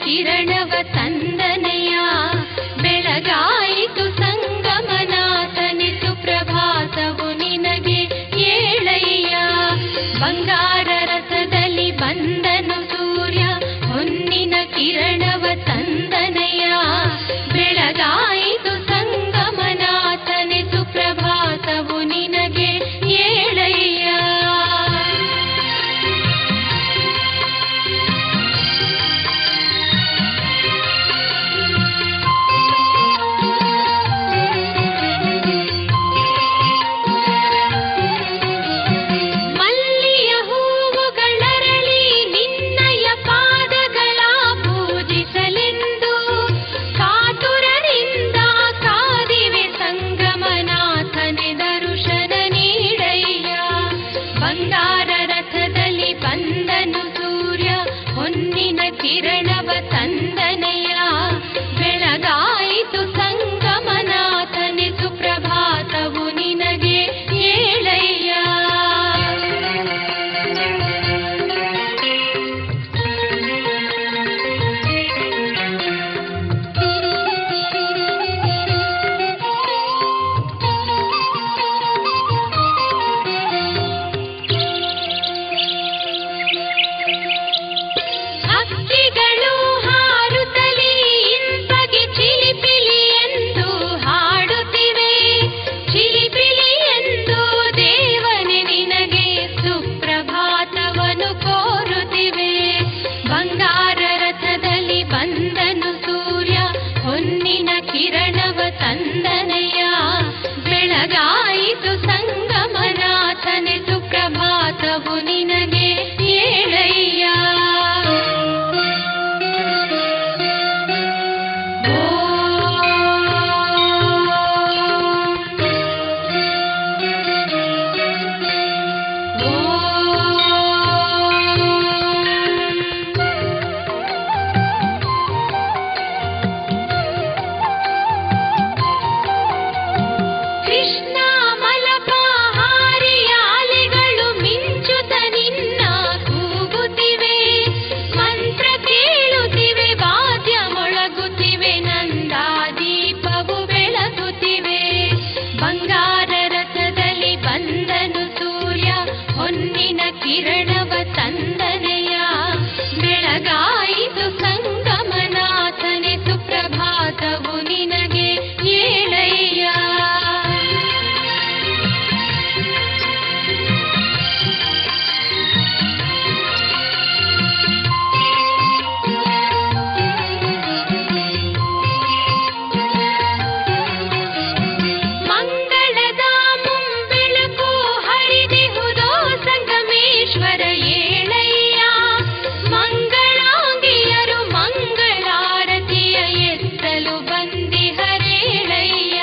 ಕಿರಣವ ತಂದನೆಯ ಬೆಳಗಾಯಿತು ಸಂಗಮನಾಥನೆ ಸುಪ್ರಭಾತವು ನಿನಗೆ ಏಳಯ್ಯ. ಬಂಗಾರ ರಥದಲ್ಲಿ ಬಂದನು ಸೂರ್ಯ ಹೊನ್ನಿನ ಕಿರಣವ ತಂದನೆಯ ಬೆಳಗಾಯಿತು ಸಂಗಮನಾಥನೆ ಸುಪ್ರಭಾತವು ನಿನಗೆ ಏಳಯ್ಯ. ಕಿರಣವ ತಂದನೆಯ ಬೆಳಗಾಯಿತು ಸಂಗಮನಾಥನೆ ಸುಪ್ರಭಾತವು ನಿನಗೆ ಏಳಯ್ಯ. ಕಿರಣವ ತಂದನೆಯ ಬೆಳಗಾಯಿತು ಸಂಗಮನಾಥನೆ ಸುಪ್ರಭಾತವು ನಿನಗೆ ಏಳಯ್ಯ. ಕಿರಣವ ತಂದನೆಯ ಬೆಳಗಾಯಿತು ಸಂಗಮನಾಥನೆ ಸುಪ್ರಭಾತವು ನಿನಗೆ ಏಳಯ್ಯ. ಏಳಯ್ಯ ಮಂಗಳಾಂಗಿಯರು ಮಂಗಳಾರತಿಯ ಎತ್ತಲು ಬಂದಿಹರೇಳಯ್ಯ.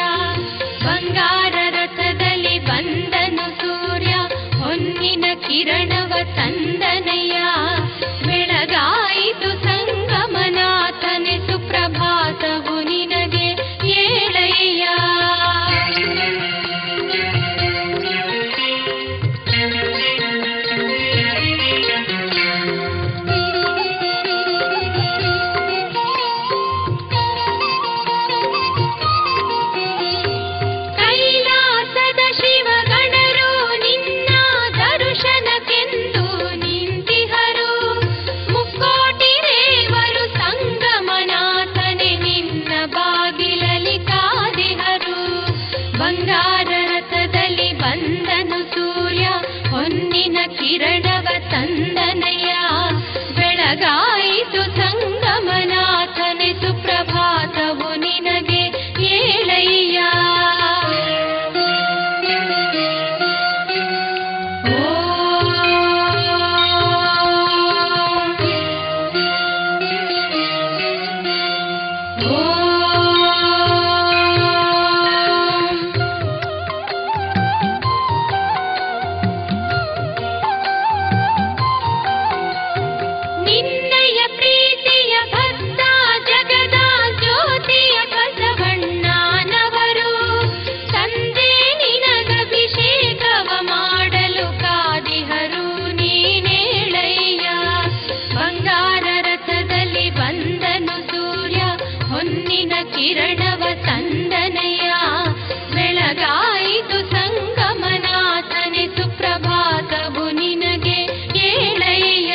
ಬಂಗಾರ ರಥದಲ್ಲಿ ಬಂದನು ಸೂರ್ಯ ಹೊನ್ನಿನ ಕಿರಣವ ತಂದನೆಯ ಬೆಳಗಾಯಿತು ಸಂಗಮನಾಥನೆ ಸುಪ್ರಭಾತವು ನಿನಗೆ ಏಳಯ್ಯ. ಬಂಗಾರ ರಥದಲ್ಲಿ ಬಂದನು ಸೂರ್ಯ ಹೊನ್ನಿನ ಕಿರಣವ ತಂದನೆಯ ಬೆಳಗಾಯಿತು ಸಂಗಮನಾಥನೆ ಸುಪ್ರಭಾತವು ನಿನಗೆ ಏಳಯ್ಯ. ನಿನ್ನಯ ಕಿರಣವ ತಂದನಯ್ಯ. ಬೆಳಗಾಯಿತು ಸಂಗಮನಾಥನೆ ಸುಪ್ರಭಾತವು ನಿನಗೆ ಏಳಯ್ಯ.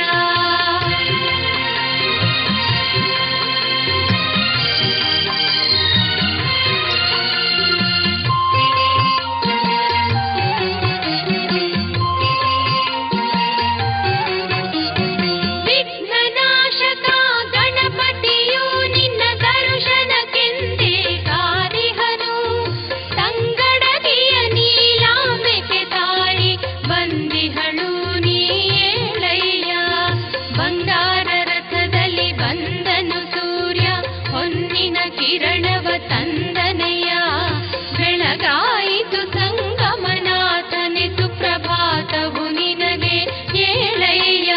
ಕಿರಣವ ತಂದನಯ್ಯ. ಬೆಳಗಾಯಿತು ಸಂಗಮನಾಥನೆ ಸುಪ್ರಭಾತವು ನಿನಗೆ ಏಳಯ್ಯ.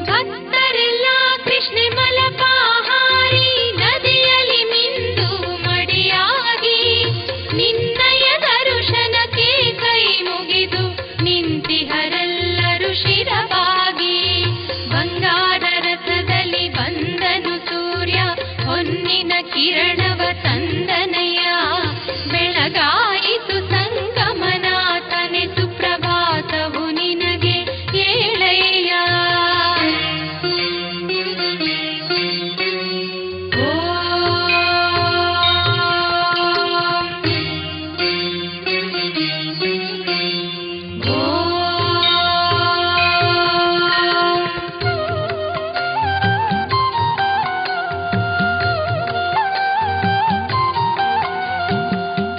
ಭಕ್ತರೆಲ್ಲ ಕೃಷ್ಣೆ ಮಲಪಾಹಾರಿ ನದಿಯಲ್ಲಿ ಮಿಂದು ಮಡಿಯಾಗಿ ನಿನ್ನಯ ದರ್ಶನಕ್ಕೆ ಕೈ ಮುಗಿದು ನಿಂತಿಹರೆಲ್ಲರೂ ಶಿರವಾಗಿ. ಬಂಗಾರ ರಥದಲ್ಲಿ ಬಂದನು ಸೂರ್ಯ ಹೊನ್ನಿನ ಕಿರಣವ ತಂದನಯ್ಯ. ಬೆಳಗಾಯಿತು ಸಂಗಮನಾಥನೆ ಸುಪ್ರಭಾತವು ನಿನಗೆ ಏಳಯ್ಯ.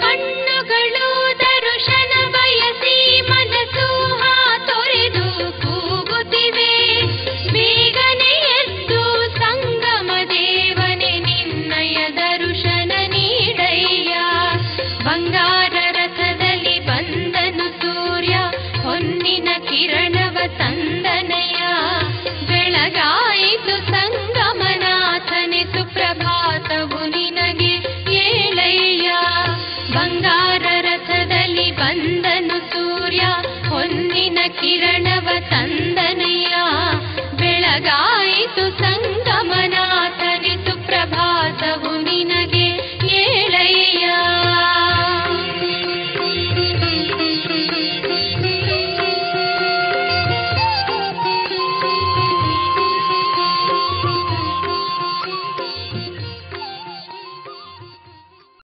ಕಣ್ಣುಗಳು ದರ್ಶನ ಬಯಸಿ ಮನಸ್ಸು ತೊರೆದು ಕೂಗುತ್ತಿವೆ. ಬೇಗನೆ ಎದ್ದು ಸಂಗಮ ದೇವನೇ ನಿನ್ನಯ ದರ್ಶನ ನೀಡಯ್ಯ. ಬಂಗಾರ ರಥದಲ್ಲಿ ಬಂದನು ಸೂರ್ಯ ಹೊನ್ನಿನ ಕಿರಣವ ತಂದನಯ್ಯ. ಬೆಳಗಾಯಿತು ಸಂಗಮನಾಥನೆ ಸುಪ್ರಭಾತವು ನಿನಗೆ ಏಳಯ್ಯ. ಬಂಗಾರ ರಥದಲ್ಲಿ ಬಂದನು ಸೂರ್ಯ ಹೊನ್ನಿನ ಕಿರಣವ ತಂದನಯ್ಯ. ಬೆಳಗಾಯಿತು